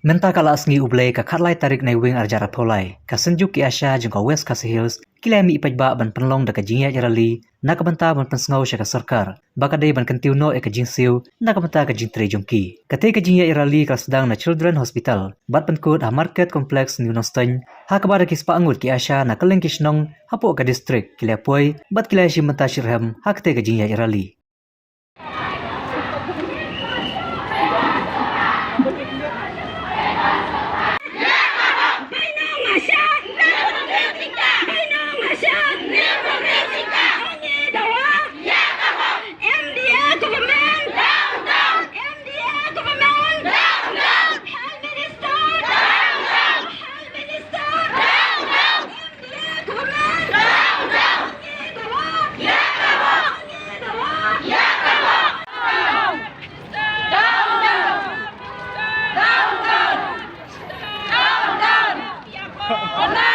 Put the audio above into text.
Menta kala asngi ublay ka khatlai tarik nei wing arjara pholai ka senjuk ki asha jeng ka west Khasi Hills kilami ipajba ban penlong da ka jinya jarali nak banta ban pensngau sha ka sarkar bakadei ban kentiu no e ka jinsiu nak banta ka jintre jongki kate ka jinya jarali ka sedang na children hospital bat penkut ha market complex new nostan ha ka bara kispa angut ki asha na kaleng kisnong hapo ka district kilapoi bat kilai shi menta shirham ha kate ka jinya jarali Down!